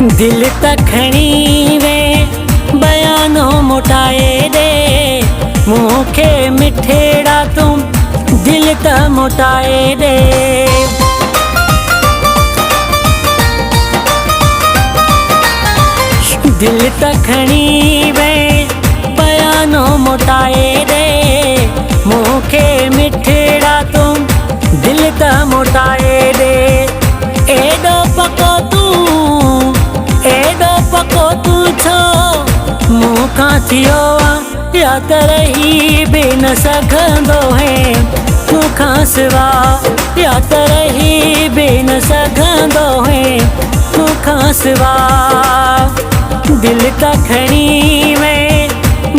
दिल त खणी वे बयानो मोटाए दे, मूंखे मिठेड़ा तुम दिल त मोटाए दे। दिल त खणी वे बयानो मोटाए दे, मूंखे मिठेड़ा तुम दिल त मोटाए दे। एडो पको तू छो मूंखां थियो या त रही बि न सघंदो है मूंखां सिवा, या त रही बि न सघंदो है मूंखां सिवा। दिल त खणी वे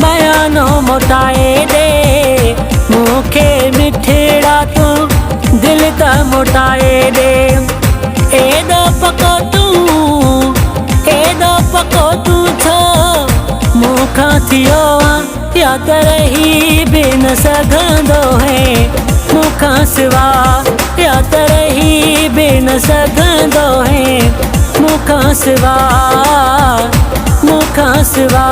बयानो मोटाए दे, मूंखे मिठेड़ा तू दिल त मोटाए दे। एडो पको तू छो मूंखां थियो या त रही बि न सघंदो है मूंखां सिवा, या त रही बि न सघंदो है मूंखां सिवा, मूंखां सिवा।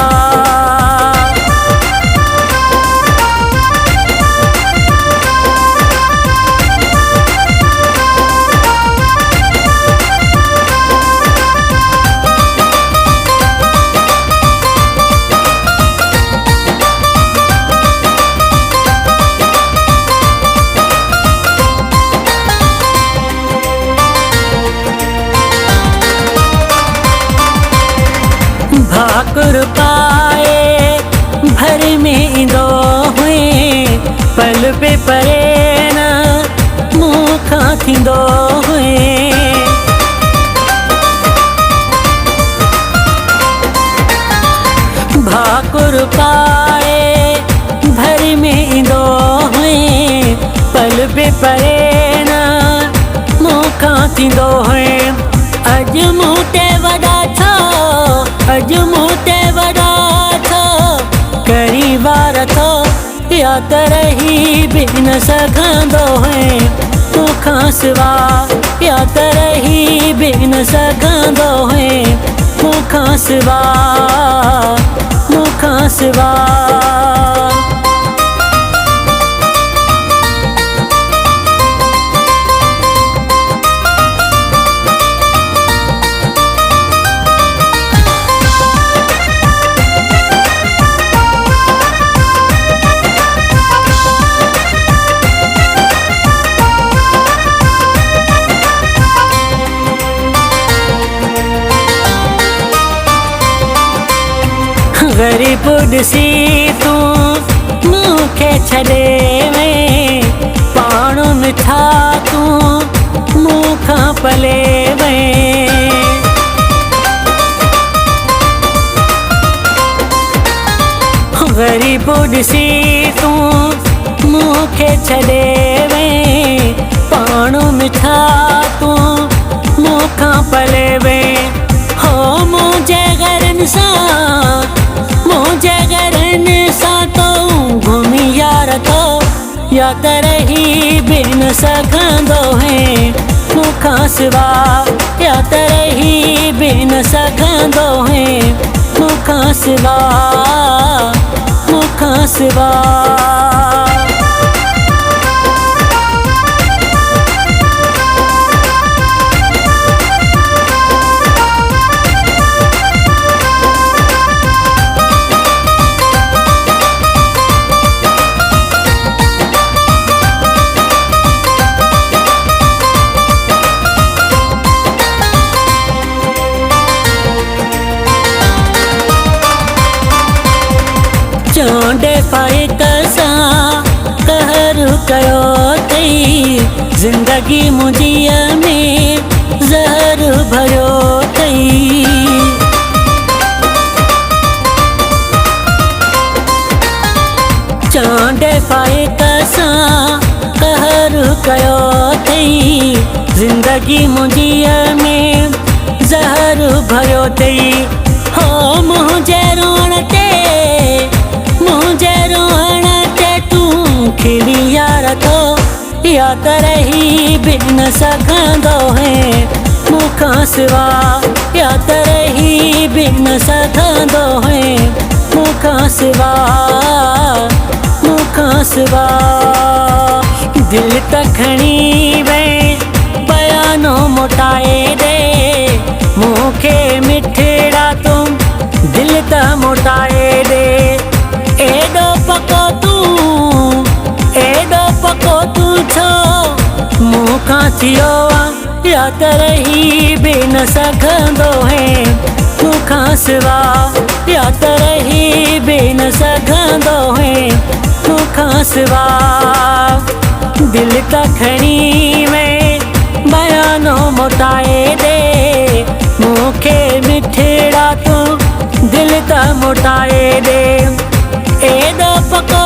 भाकुर पाए भर में ईंदो हुए, पल पे परे न मूंखां थींदो हुए। भाकुर पाए भर में ईंदो हुए, पल पे परे न मूंखां थींदो हुए। अॼु मूं ते वॾा छो, अॼु मूं ते वॾा छो करी वार थो, या त रही बि न सघंदो है मूंखां सिवा, या त रही बि न सघंदो है मूंखां सिवा, मूंखां सिवा। गरीब ॾिसी तू मूंखे छॾे वे, पाण मिठा तू मूंखां पले वे। गरीब ॾिसी तू मूंखे छॾे वे, पाण मिठा तू मूंखां पले वे। हो मुंहिंजे घरनि सां, मुंहिंजे घरनि सां तो घुमी यार थो, या त रही बि न सघंदो है मूंखां सिवा, या त रही बि न सघंदो है मूंखां सिवा, मूंखां सिवा। चोंडे फाइट सां कहर कयो अथई, ज़िंदगी मुंहिंजीअ में ज़हर भरियो अथई। चोंडे फाइट सां कहर कयो अथई, ज़िंदगी मुंहिंजीअ में ज़हर भरियो अथई। हो मुंहिंजे रोअण ते, मुंहिंजे रोअण ते तूं खिली यार थो, या त रही बि न सघंदो है मूंखां मूंखां सिवा या त रही बि न सघंदो है मूंखां सिवा मूंखां सिवा दिल त खणी वे बयानो मोटाए दे मूंखे मिठड़ा तुम दिल त मोटाए दे एॾो पको तूं छो मूंखां थियो आहे या त रही बि न सघंदो है मूंखां सिवा या त रही बि न सघंदो है मूंखां सिवा दिल त खणी में बयानो मोटाए दे मूंखे मिठड़ा तूं दिल त मोटाए दे एॾो पको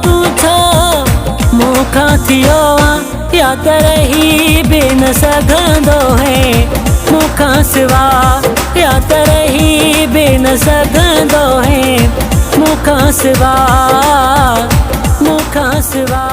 तूं छो मूंखां थियो आहे या त रही बि न सघंदो है मूंखां सिवा या त रही बि न सघंदो है मूंखां सिवा मूंखां सिवा।